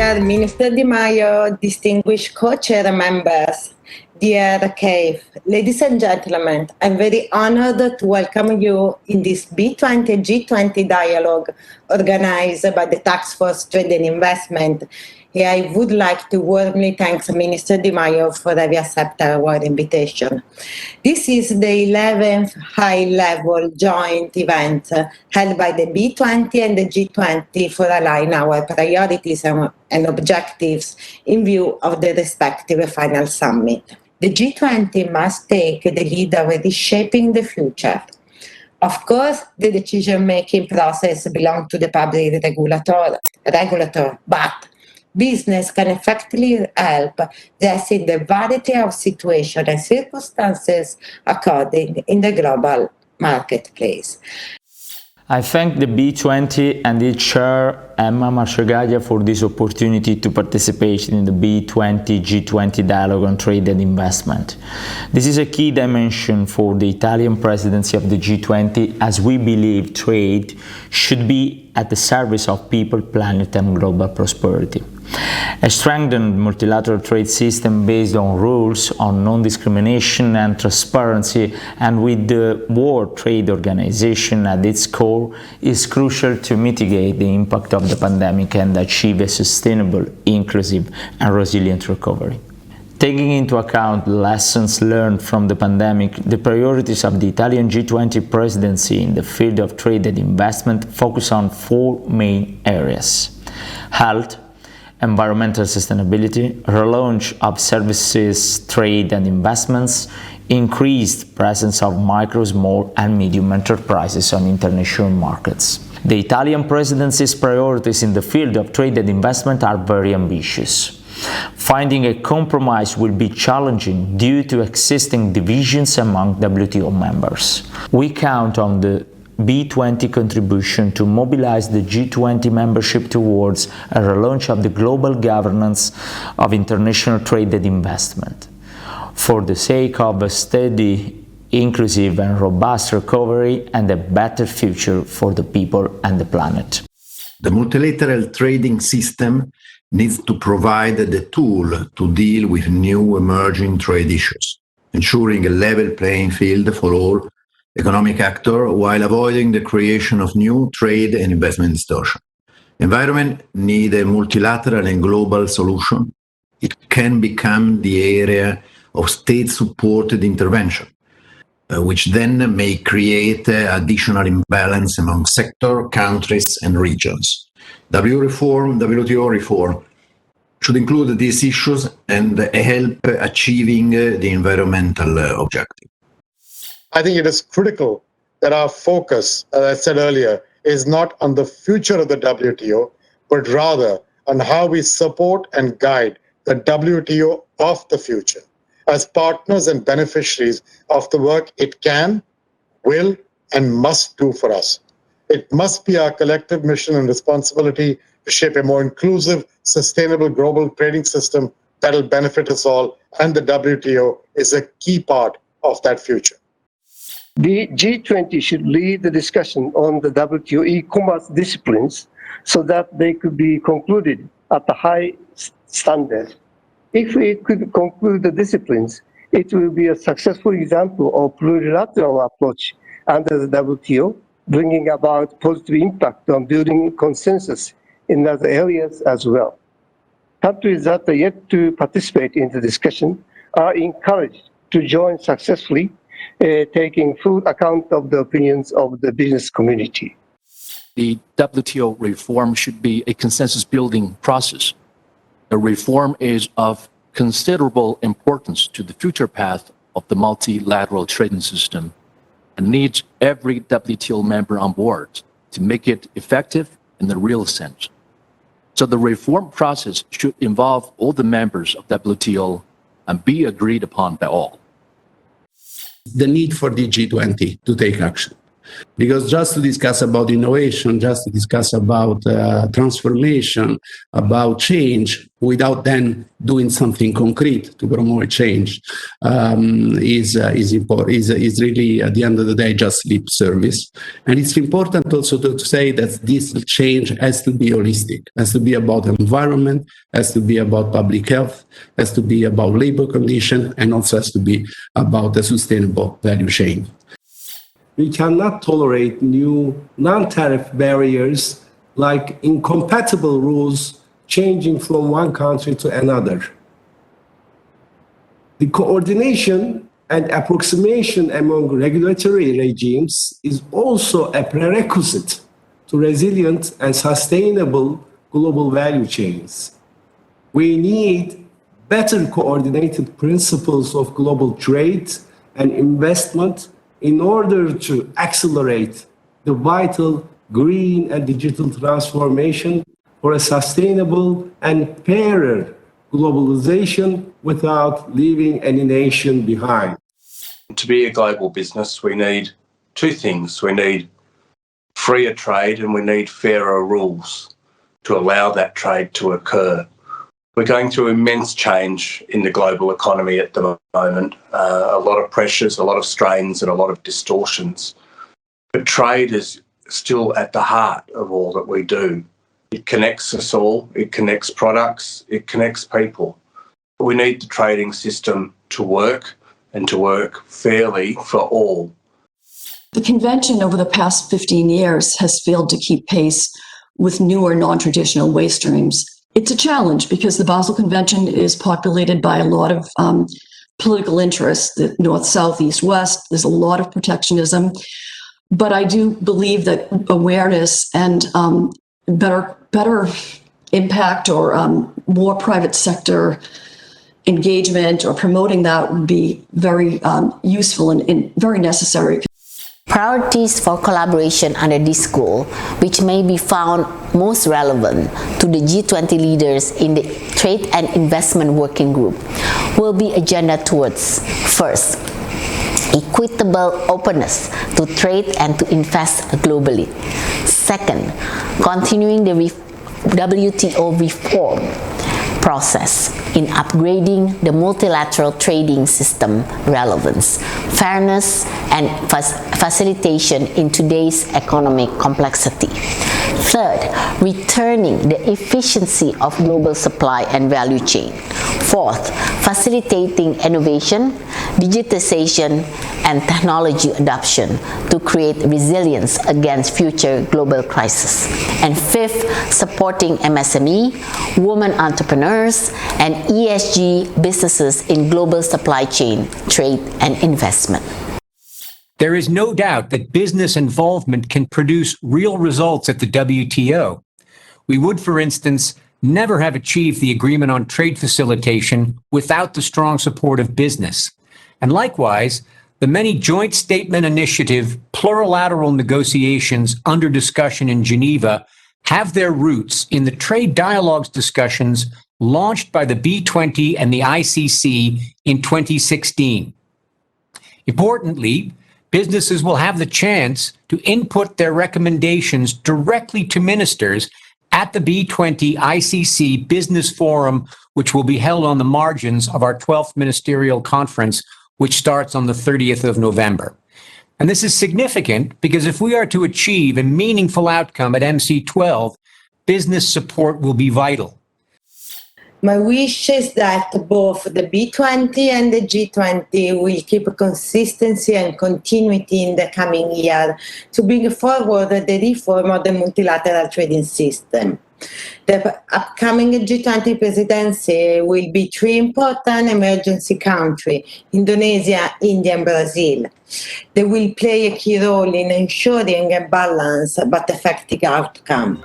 Chair, Minister Di Maio, distinguished co-chair members, dear Keith, ladies and gentlemen, I'm very honored to welcome you in this B20-G20 Dialogue organized by the Task Force Trade and Investment. Here I would like to warmly thank Minister Di Maio for having accepted our invitation. This is the 11th high-level joint event held by the B20 and the G20 for align our priorities and objectives in view of the respective final summit. The G20 must take the lead of reshaping the future. Of course, the decision-making process belongs to the public regulator, but business can effectively help addressing the variety of situations and circumstances occurring in the global marketplace. I thank the B20 and its chair, Emma Marcegaglia, for this opportunity to participate in the B20-G20 Dialogue on Trade and Investment. This is a key dimension for the Italian presidency of the G20, as we believe trade should be at the service of people, planet and global prosperity. A strengthened multilateral trade system based on rules on non-discrimination and transparency, and with the World Trade Organization at its core, is crucial to mitigate the impact of the pandemic and achieve a sustainable, inclusive and resilient recovery. Taking into account the lessons learned from the pandemic, the priorities of the Italian G20 presidency in the field of trade and investment focus on four main areas: health, environmental sustainability, relaunch of services, trade and investments, increased presence of micro, small and medium enterprises on international markets. The Italian presidency's priorities in the field of trade and investment are very ambitious. Finding a compromise will be challenging due to existing divisions among WTO members. We count on the B20 contribution to mobilize the G20 membership towards a relaunch of the global governance of international trade and investment, for the sake of a steady, inclusive and robust recovery and a better future for the people and the planet. The multilateral trading system needs to provide the tool to deal with new emerging trade issues, ensuring a level playing field for all economic actors while avoiding the creation of new trade and investment distortion. Environment needs a multilateral and global solution. It can become the area of state-supported intervention, which then may create additional imbalance among sectors, countries and regions. WTO reform should include these issues and help achieving the environmental objective. I think it is critical that our focus, as I said earlier, is not on the future of the WTO, but rather on how we support and guide the WTO of the future as partners and beneficiaries of the work it can, will, and must do for us. It must be our collective mission and responsibility to shape a more inclusive, sustainable global trading system that will benefit us all, and the WTO is a key part of that future. The G20 should lead the discussion on the WTO e-commerce disciplines so that they could be concluded at a high standard. If we could conclude the disciplines, it will be a successful example of plurilateral approach under the WTO, bringing about positive impact on building consensus in other areas as well. Countries that are yet to participate in the discussion are encouraged to join successfully, taking full account of the opinions of the business community. The WTO reform should be a consensus-building process. The reform is of considerable importance to the future path of the multilateral trading system and needs every WTO member on board to make it effective in the real sense. So the reform process should involve all the members of WTO and be agreed upon by all. The need for the G20 to take action. Because just to discuss about innovation, just to discuss about transformation, about change, without then doing something concrete to promote change, is really, at the end of the day, just lip service. And it's important also to say that this change has to be holistic, has to be about environment, has to be about public health, has to be about labor condition, and also has to be about the sustainable value chain. We cannot tolerate new non-tariff barriers like incompatible rules changing from one country to another. The coordination and approximation among regulatory regimes is also a prerequisite to resilient and sustainable global value chains. We need better coordinated principles of global trade and investment in order to accelerate the vital green and digital transformation for a sustainable and fairer globalization without leaving any nation behind. To be a global business, we need two things. We need freer trade and we need fairer rules to allow that trade to occur. We're going through immense change in the global economy at the moment, a lot of pressures, a lot of strains and a lot of distortions. But trade is still at the heart of all that we do. It connects us all, it connects products, it connects people. We need the trading system to work and to work fairly for all. The convention over the past 15 years has failed to keep pace with newer non-traditional waste streams. It's a challenge because the Basel Convention is populated by a lot of political interests, the north, south, east, west. There's a lot of protectionism. But I do believe that awareness and better impact or more private sector engagement or promoting that would be very useful and very necessary. Priorities for collaboration under this goal, which may be found most relevant to the G20 leaders in the Trade and Investment Working Group, will be agenda towards, first, equitable openness to trade and to invest globally. Second, continuing the WTO reform process in upgrading the multilateral trading system relevance, fairness, and facilitation in today's economic complexity. Third, returning the efficiency of global supply and value chain. Fourth, facilitating innovation, digitization, and technology adoption to create resilience against future global crises. And fifth, supporting MSME, women entrepreneurs, and ESG businesses in global supply chain, trade, and investment. There is no doubt that business involvement can produce real results at the WTO. We would, for instance, never have achieved the agreement on trade facilitation without the strong support of business. And likewise, the many joint statement initiative plurilateral negotiations under discussion in Geneva have their roots in the trade dialogues discussions launched by the B20 and the ICC in 2016. Importantly, businesses will have the chance to input their recommendations directly to ministers at the B20 ICC Business Forum, which will be held on the margins of our 12th Ministerial Conference, which starts on the 30th of November. And this is significant because if we are to achieve a meaningful outcome at MC12, business support will be vital. My wish is that both the B20 and the G20 will keep consistency and continuity in the coming year to bring forward the reform of the multilateral trading system. The upcoming G20 presidency will be three important emergency countries, Indonesia, India, and Brazil. They will play a key role in ensuring a balanced but effective outcome.